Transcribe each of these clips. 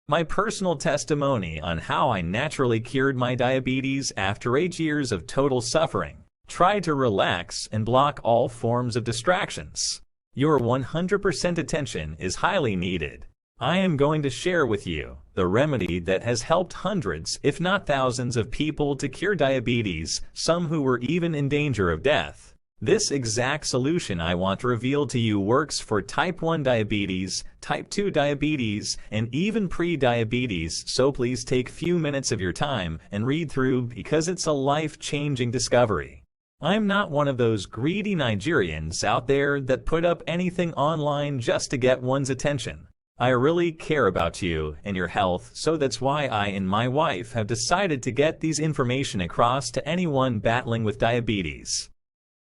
My personal testimony on how I naturally cured my diabetes after 8 years of total suffering. Try to relax and block all forms of distractions. Your 100% attention is highly needed. I am going to share with you the remedy that has helped hundreds, if not thousands, of people to cure diabetes, some who were even in danger of death. This exact solution I want to reveal to you works for type 1 diabetes, type 2 diabetes, and even pre-diabetes, so please take few minutes of your time and read through because it's a life-changing discovery. I'm not one of those greedy Nigerians out there that put up anything online just to get one's attention. I really care about you and your health, so that's why I and my wife have decided to get these information across to anyone battling with diabetes.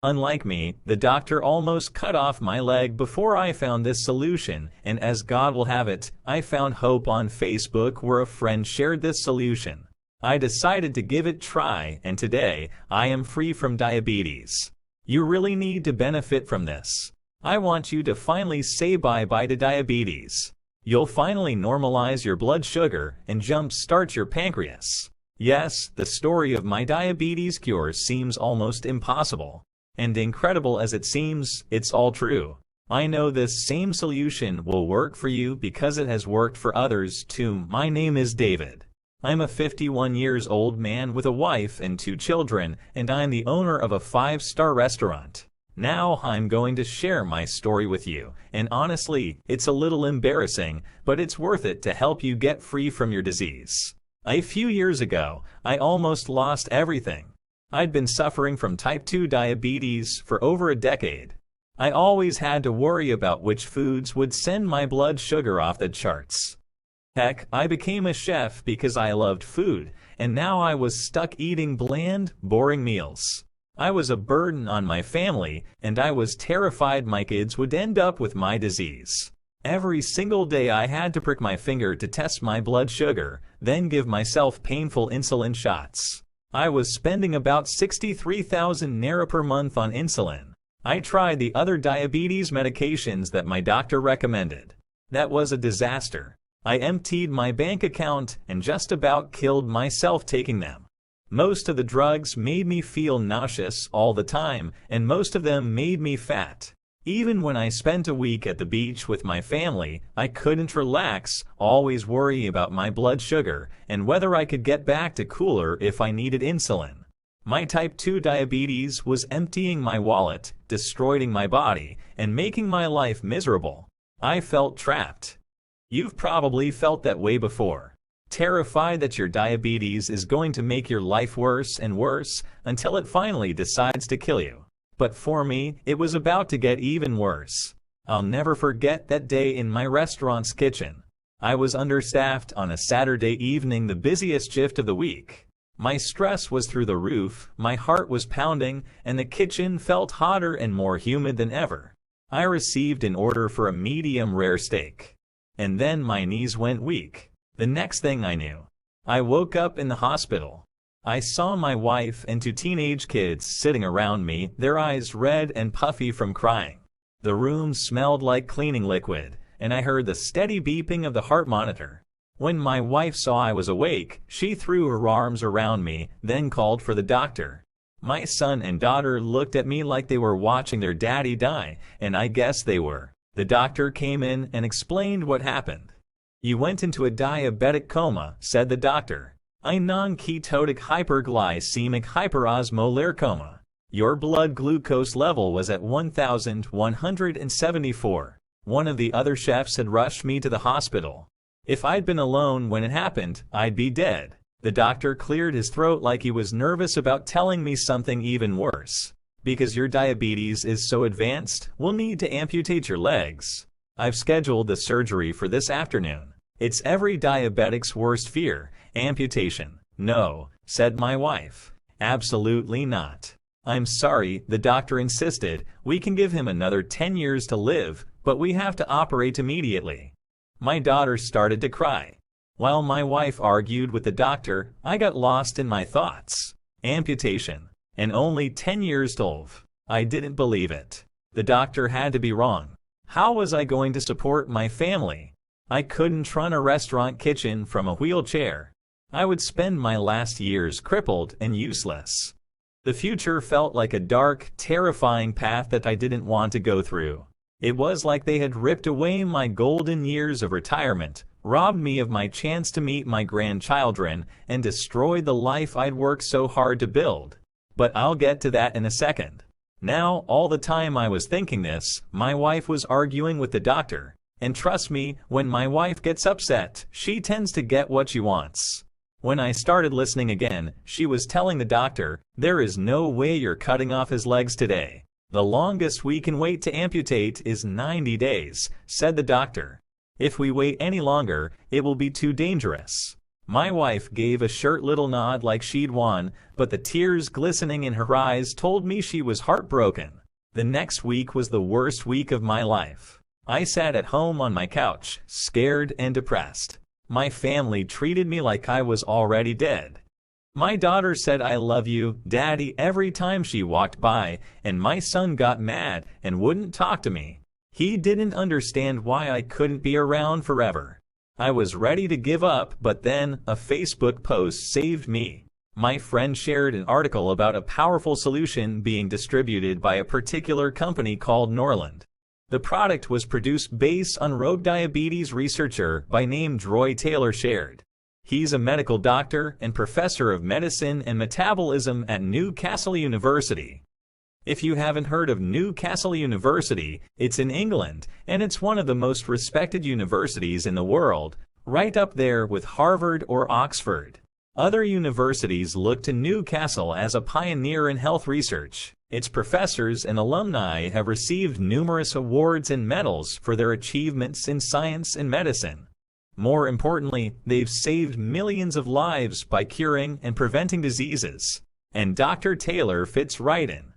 Unlike me, the doctor almost cut off my leg before I found this solution, and as God will have it, I found hope on Facebook where a friend shared this solution. I decided to give it a try, and today, I am free from diabetes. You really need to benefit from this. I want you to finally say bye-bye to diabetes. You'll finally normalize your blood sugar and jump-start your pancreas. Yes, the story of my diabetes cure seems almost impossible. And incredible as it seems, it's all true. I know this same solution will work for you because it has worked for others too. My name is David. I'm a 51 years old man with a wife and 2 children, and I'm the owner of a 5-star restaurant. Now I'm going to share my story with you, and honestly, it's a little embarrassing, but it's worth it to help you get free from your disease. A few years ago, I almost lost everything. I'd been suffering from type 2 diabetes for over a decade. I always had to worry about which foods would send my blood sugar off the charts. Heck, I became a chef because I loved food, and now I was stuck eating bland, boring meals. I was a burden on my family, and I was terrified my kids would end up with my disease. Every single day I had to prick my finger to test my blood sugar, then give myself painful insulin shots. I was spending about 63,000 naira per month on insulin. I tried the other diabetes medications that my doctor recommended. That was a disaster. I emptied my bank account and just about killed myself taking them. Most of the drugs made me feel nauseous all the time, and most of them made me fat. Even when I spent a week at the beach with my family, I couldn't relax, always worry about my blood sugar and whether I could get back to cooler if I needed insulin. My type 2 diabetes was emptying my wallet, destroying my body, and making my life miserable. I felt trapped. You've probably felt that way before. Terrified that your diabetes is going to make your life worse and worse until it finally decides to kill you. But for me, it was about to get even worse. I'll never forget that day in my restaurant's kitchen. I was understaffed on a Saturday evening, the busiest shift of the week. My stress was through the roof, my heart was pounding, and the kitchen felt hotter and more humid than ever. I received an order for a medium rare steak. And then my knees went weak. The next thing I knew, I woke up in the hospital. I saw my wife and 2 teenage kids sitting around me, their eyes red and puffy from crying. The room smelled like cleaning liquid, and I heard the steady beeping of the heart monitor. When my wife saw I was awake, she threw her arms around me, then called for the doctor. My son and daughter looked at me like they were watching their daddy die, and I guess they were. The doctor came in and explained what happened. "You went into a diabetic coma," said the doctor. "A non-ketotic hyperglycemic hyperosmolar coma. Your blood glucose level was at 1,174. One of the other chefs had rushed me to the hospital. If I'd been alone when it happened, I'd be dead." The doctor cleared his throat like he was nervous about telling me something even worse. "Because your diabetes is so advanced, we'll need to amputate your legs. I've scheduled the surgery for this afternoon. It's every diabetic's worst fear. Amputation." "No," said my wife. "Absolutely not." "I'm sorry," the doctor insisted. "We can give him another 10 years to live, but we have to operate immediately." My daughter started to cry. While my wife argued with the doctor, I got lost in my thoughts. Amputation. And only 10 years to live. I didn't believe it. The doctor had to be wrong. How was I going to support my family? I couldn't run a restaurant kitchen from a wheelchair. I would spend my last years crippled and useless. The future felt like a dark, terrifying path that I didn't want to go through. It was like they had ripped away my golden years of retirement, robbed me of my chance to meet my grandchildren, and destroyed the life I'd worked so hard to build. But I'll get to that in a second. Now, all the time I was thinking this, my wife was arguing with the doctor. And trust me, when my wife gets upset, she tends to get what she wants. When I started listening again, she was telling the doctor, "There is no way you're cutting off his legs today. The longest we can wait to amputate is 90 days, said the doctor. If we wait any longer, it will be too dangerous. My wife gave a short little nod like she'd won, but the tears glistening in her eyes told me she was heartbroken. The next week was the worst week of my life. I sat at home on my couch, scared and depressed. My family treated me like I was already dead. My daughter said "I love you, Daddy" every time she walked by, and my son got mad and wouldn't talk to me. He didn't understand why I couldn't be around forever. I was ready to give up, but then a Facebook post saved me. My friend shared an article about a powerful solution being distributed by a particular company called Norland. The product was produced based on rogue diabetes researcher by name Troy Taylor shared. He's a medical doctor and professor of medicine and metabolism at Newcastle University. If you haven't heard of Newcastle University, it's in England, and it's one of the most respected universities in the world, right up there with Harvard or Oxford. Other universities look to Newcastle as a pioneer in health research. Its professors and alumni have received numerous awards and medals for their achievements in science and medicine. More importantly, they've saved millions of lives by curing and preventing diseases. And Dr. Taylor fits right in.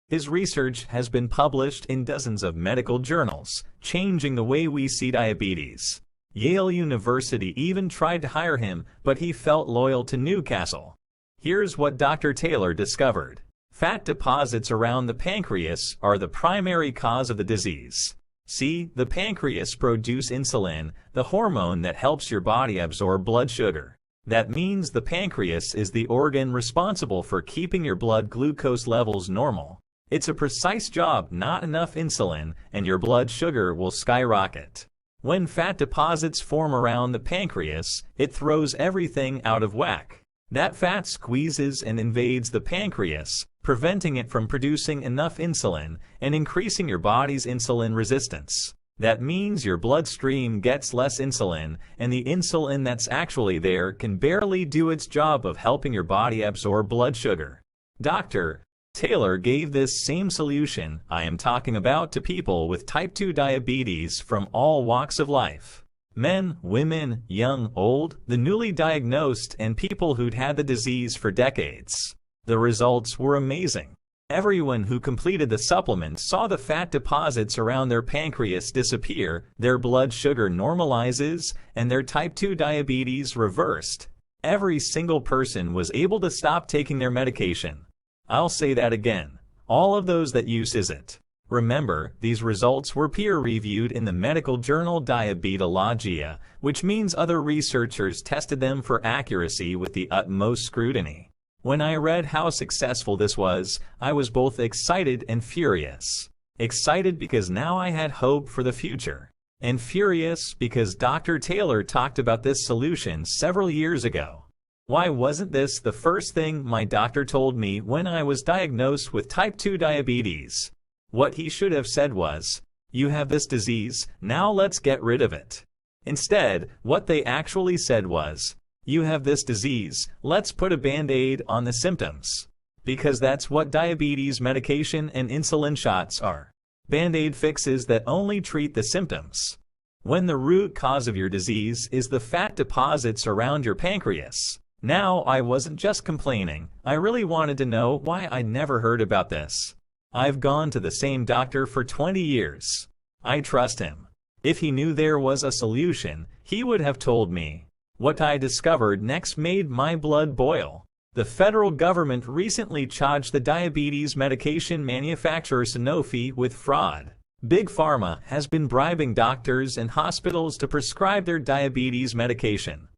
His research has been published in dozens of medical journals, changing the way we see diabetes. Yale University even tried to hire him, but he felt loyal to Newcastle. Here's what Dr. Taylor discovered. Fat deposits around the pancreas are the primary cause of the disease. See, the pancreas produces insulin, the hormone that helps your body absorb blood sugar. That means the pancreas is the organ responsible for keeping your blood glucose levels normal. It's a precise job, not enough insulin, and your blood sugar will skyrocket. When fat deposits form around the pancreas, it throws everything out of whack. That fat squeezes and invades the pancreas, preventing it from producing enough insulin and increasing your body's insulin resistance. That means your bloodstream gets less insulin, and the insulin that's actually there can barely do its job of helping your body absorb blood sugar. Dr. Taylor gave this same solution I am talking about to people with type 2 diabetes from all walks of life. Men, women, young, old, the newly diagnosed, and people who'd had the disease for decades. The results were amazing. Everyone who completed the supplement saw the fat deposits around their pancreas disappear, their blood sugar normalizes, and their type 2 diabetes reversed. Every single person was able to stop taking their medication. I'll say that again. All of those that uses it. Remember, these results were peer-reviewed in the medical journal Diabetologia, which means other researchers tested them for accuracy with the utmost scrutiny. When I read how successful this was, I was both excited and furious. Excited because now I had hope for the future. And furious because Dr. Taylor talked about this solution several years ago. Why wasn't this the first thing my doctor told me when I was diagnosed with type 2 diabetes? What he should have said was, "You have this disease, now let's get rid of it." Instead, what they actually said was, "You have this disease, let's put a band-aid on the symptoms." Because that's what diabetes medication and insulin shots are. Band-aid fixes that only treat the symptoms. When the root cause of your disease is the fat deposits around your pancreas. Now, I wasn't just complaining, I really wanted to know why I never heard about this. I've gone to the same doctor for 20 years. I trust him. If he knew there was a solution, he would have told me. What I discovered next made my blood boil. The federal government recently charged the diabetes medication manufacturer Sanofi with fraud. Big Pharma has been bribing doctors and hospitals to prescribe their diabetes medication.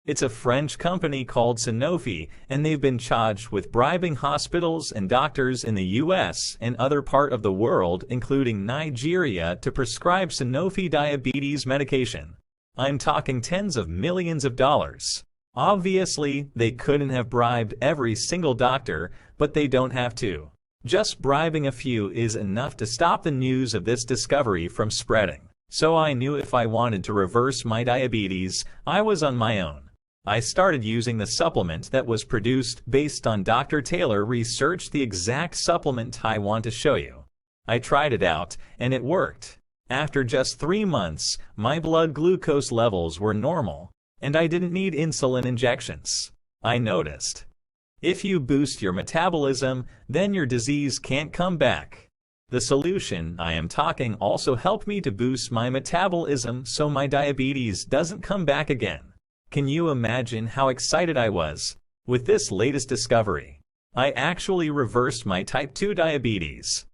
It's a French company called Sanofi, and they've been charged with bribing hospitals and doctors in the US and other part of the world, including Nigeria, to prescribe Sanofi diabetes medication. I'm talking tens of millions of dollars. Obviously, they couldn't have bribed every single doctor, but they don't have to. Just bribing a few is enough to stop the news of this discovery from spreading. So I knew if I wanted to reverse my diabetes, I was on my own. I started using the supplement that was produced based on Dr. Taylor researched the exact supplement I want to show you. I tried it out, and it worked. After just 3 months, my blood glucose levels were normal, and I didn't need insulin injections. I noticed. If you boost your metabolism, then your disease can't come back. The solution I am talking also helped me to boost my metabolism so my diabetes doesn't come back again. Can you imagine how excited I was? With this latest discovery, I actually reversed my type 2 diabetes.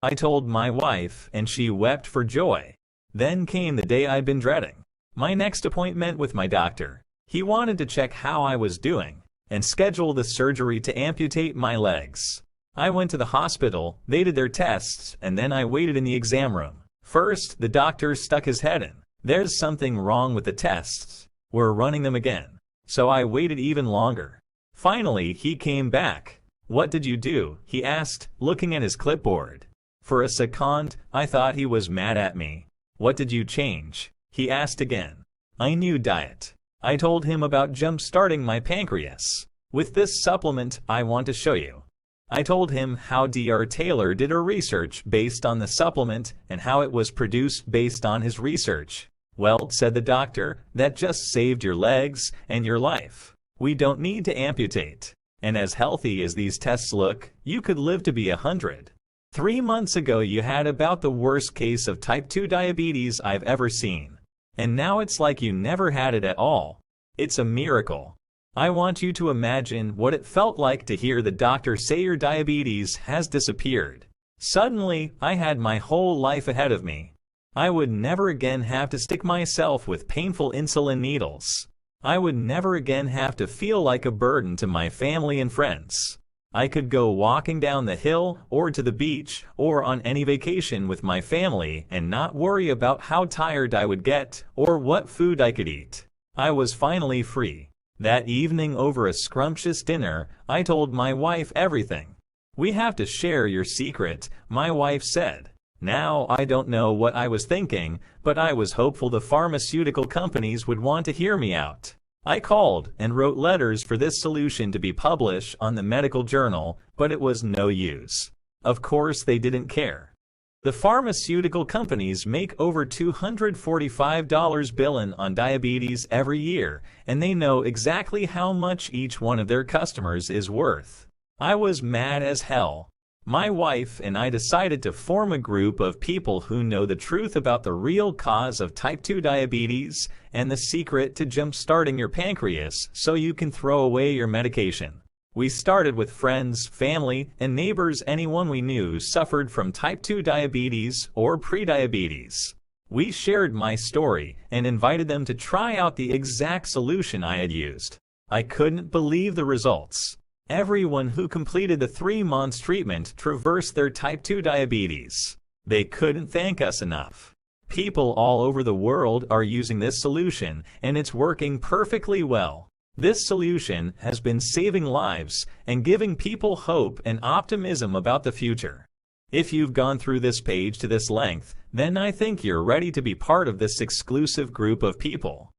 I told my wife, and she wept for joy. Then came the day I'd been dreading. My next appointment with my doctor. He wanted to check how I was doing and schedule the surgery to amputate my legs. I went to the hospital, they did their tests, and then I waited in the exam room. First, the doctor stuck his head in. There's something wrong with the tests. We're running them again. So I waited even longer. Finally, he came back. What did you do? He asked, looking at his clipboard. For a second, I thought he was mad at me. What did you change? He asked again. I knew diet. I told him about jump-starting my pancreas. With this supplement, I want to show you. I told him how Dr. Taylor did her research based on the supplement and how it was produced based on his research. Well, said the doctor, that just saved your legs and your life. We don't need to amputate. And as healthy as these tests look, you could live to be 100. 3 months ago you had about the worst case of type 2 diabetes I've ever seen. And now it's like you never had it at all. It's a miracle. I want you to imagine what it felt like to hear the doctor say your diabetes has disappeared. Suddenly, I had my whole life ahead of me. I would never again have to stick myself with painful insulin needles. I would never again have to feel like a burden to my family and friends. I could go walking down the hill or to the beach or on any vacation with my family and not worry about how tired I would get or what food I could eat. I was finally free. That evening over a scrumptious dinner, I told my wife everything. We have to share your secret, my wife said. Now, I don't know what I was thinking, but I was hopeful the pharmaceutical companies would want to hear me out. I called and wrote letters for this solution to be published on the medical journal, but it was no use. Of course, they didn't care. The pharmaceutical companies make over $245 billion on diabetes every year, and they know exactly how much each one of their customers is worth. I was mad as hell. My wife and I decided to form a group of people who know the truth about the real cause of type 2 diabetes and the secret to jump-starting your pancreas so you can throw away your medication. We started with friends, family, and neighbors. Anyone we knew suffered from type 2 diabetes or prediabetes. We shared my story and invited them to try out the exact solution I had used. I couldn't believe the results. Everyone who completed the 3 months treatment reversed their type 2 diabetes. They couldn't thank us enough. People all over the world are using this solution, and it's working perfectly well. This solution has been saving lives and giving people hope and optimism about the future. If you've gone through this page to this length, then I think you're ready to be part of this exclusive group of people.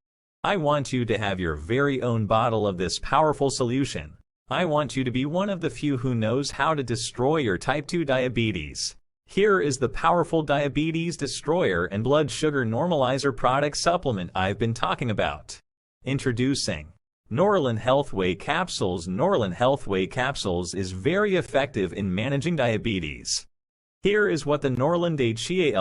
I want you to have your very own bottle of this powerful solution. I want you to be one of the few who knows how to destroy your type 2 diabetes. Here is the powerful diabetes destroyer and blood sugar normalizer product supplement I've been talking about. Introducing Norlin Health Whey Capsules. Norlin Health Whey Capsules is very effective in managing diabetes. Here is what the Norland HEALTHWAY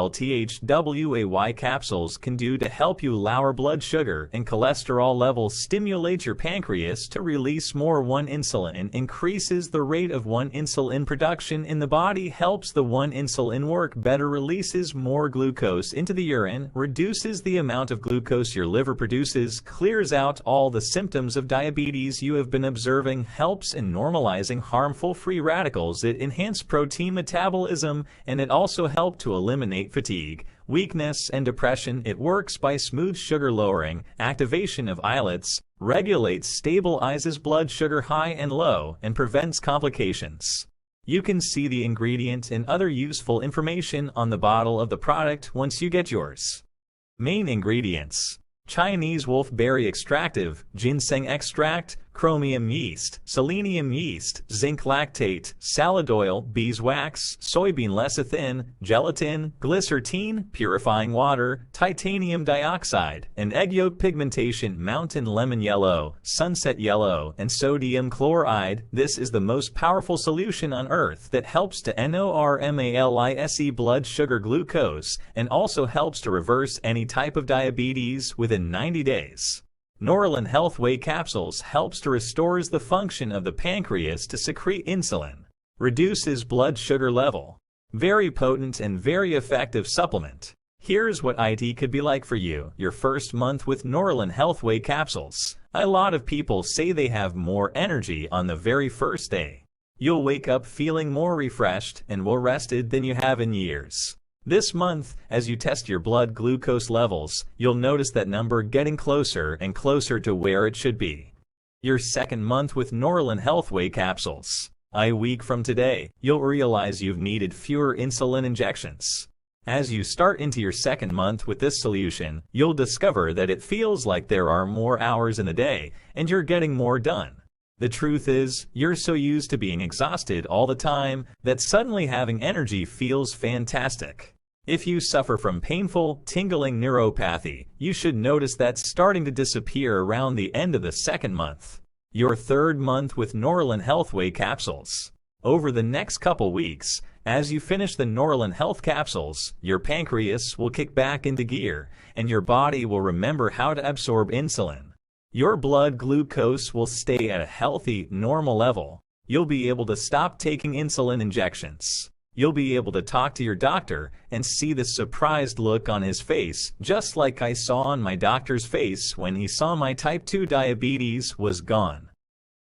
capsules can do to help you lower blood sugar and cholesterol levels, stimulate your pancreas to release more 1-insulin, increases the rate of 1-insulin production in the body, helps the 1-insulin work better, releases more glucose into the urine, reduces the amount of glucose your liver produces, clears out all the symptoms of diabetes you have been observing, helps in normalizing harmful free radicals, it enhances protein metabolism, and it also helped to eliminate fatigue, weakness, and depression. It works by smooth sugar lowering, activation of islets, regulates, stabilizes blood sugar high and low, and prevents complications. You can see the ingredient and other useful information on the bottle of the product once you get yours. Main ingredients: Chinese wolfberry extractive, ginseng extract, chromium yeast, selenium yeast, zinc lactate, salad oil, beeswax, soybean lecithin, gelatin, glycerine, purifying water, titanium dioxide, and egg yolk pigmentation, mountain lemon yellow, sunset yellow, and sodium chloride. This is the most powerful solution on earth that helps to normalize blood sugar glucose and also helps to reverse any type of diabetes within 90 days. Norland Healthway capsules helps to restores the function of the pancreas to secrete insulin, reduces blood sugar level. Very potent and very effective supplement. Here's what it could be like for you, your first month with Norland Healthway capsules. A lot of people say they have more energy on the very first day. You'll wake up feeling more refreshed and more rested than you have in years. This month, as you test your blood glucose levels, you'll notice that number getting closer and closer to where it should be. Your second month with Norland Healthway capsules. A week from today, you'll realize you've needed fewer insulin injections. As you start into your second month with this solution, you'll discover that it feels like there are more hours in the day and you're getting more done. The truth is, you're so used to being exhausted all the time that suddenly having energy feels fantastic. If you suffer from painful, tingling neuropathy, you should notice that's starting to disappear around the end of the second month. Your third month with Norland Healthway capsules. Over the next couple weeks, as you finish the Norland Health capsules, your pancreas will kick back into gear, and your body will remember how to absorb insulin. Your blood glucose will stay at a healthy, normal level. You'll be able to stop taking insulin injections. You'll be able to talk to your doctor and see the surprised look on his face, just like I saw on my doctor's face when he saw my type 2 diabetes was gone.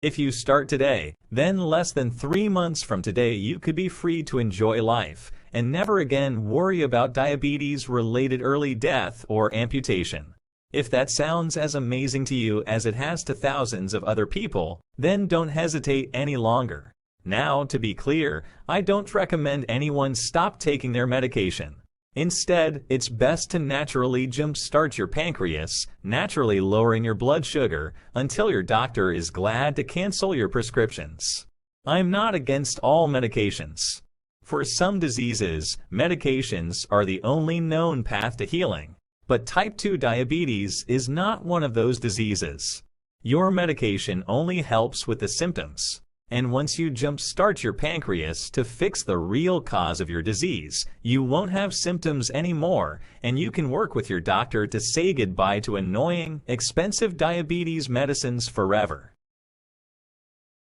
If you start today, then less than 3 months from today you could be free to enjoy life and never again worry about diabetes-related early death or amputation. If that sounds as amazing to you as it has to thousands of other people, then don't hesitate any longer. Now, to be clear, I don't recommend anyone stop taking their medication. Instead, it's best to naturally jumpstart your pancreas, naturally lowering your blood sugar until your doctor is glad to cancel your prescriptions. I'm not against all medications. For some diseases, medications are the only known path to healing. But type 2 diabetes is not one of those diseases. Your medication only helps with the symptoms. And once you jumpstart your pancreas to fix the real cause of your disease, you won't have symptoms anymore, and you can work with your doctor to say goodbye to annoying, expensive diabetes medicines forever.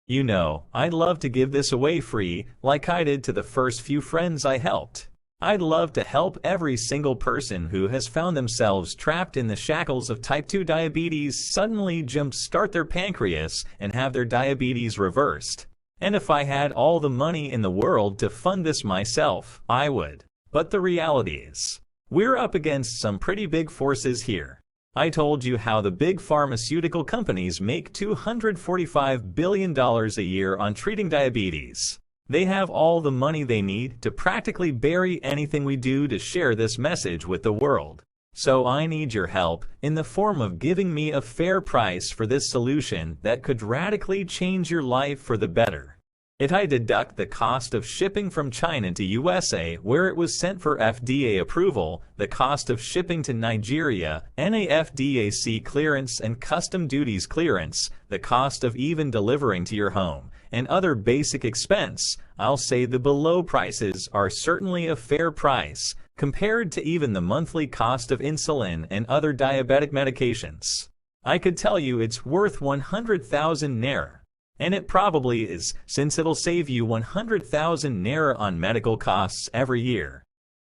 You know, I'd love to give this away free, like I did to the first few friends I helped. I'd love to help every single person who has found themselves trapped in the shackles of type 2 diabetes suddenly jumpstart their pancreas and have their diabetes reversed. And if I had all the money in the world to fund this myself, I would. But the reality is, we're up against some pretty big forces here. I told you how the big pharmaceutical companies make $245 billion a year on treating diabetes. They have all the money they need to practically bury anything we do to share this message with the world. So I need your help in the form of giving me a fair price for this solution that could radically change your life for the better. If I deduct the cost of shipping from China to USA where it was sent for FDA approval, the cost of shipping to Nigeria, NAFDAC clearance and custom duties clearance, the cost of even delivering to your home, and other basic expense, I'll say the below prices are certainly a fair price compared to even the monthly cost of insulin and other diabetic medications. I could tell you it's worth 100,000 naira. And it probably is, since it'll save you 100,000 naira on medical costs every year.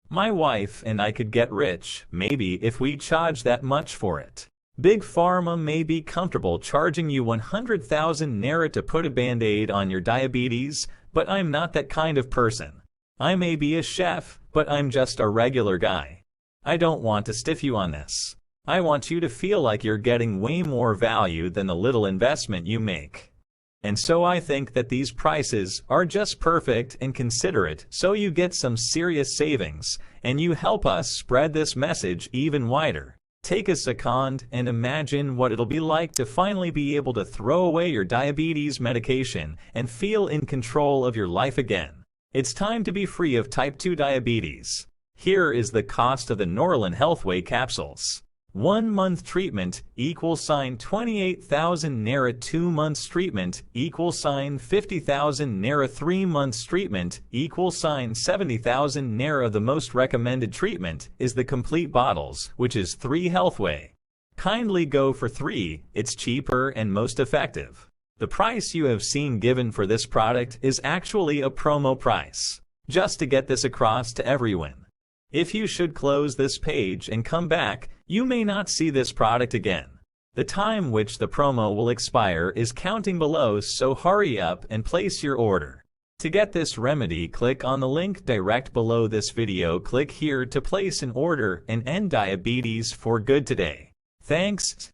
My wife and I could get rich, maybe, if we charge that much for it. Big Pharma may be comfortable charging you 100,000 naira to put a band-aid on your diabetes, but I'm not that kind of person. I may be a chef, but I'm just a regular guy. I don't want to stiff you on this. I want you to feel like you're getting way more value than the little investment you make. And so I think that these prices are just perfect and considerate, so you get some serious savings, and you help us spread this message even wider. Take a second and imagine what it'll be like to finally be able to throw away your diabetes medication and feel in control of your life again. It's time to be free of type 2 diabetes. Here is the cost of the Norlin Healthway capsules. 1 month treatment =28,000 naira. 2 months treatment =50,000 naira. 3 months treatment =70,000 naira. The most recommended treatment is the complete bottles, which is 3 Healthway. Kindly go for 3, it's cheaper and most effective. The price you have seen given for this product is actually a promo price, just to get this across to everyone. If you should close this page and come back, you may not see this product again. The time which the promo will expire is counting below, so hurry up and place your order. To get this remedy, click on the link direct below this video. Click here to place an order and end diabetes for good today. Thanks.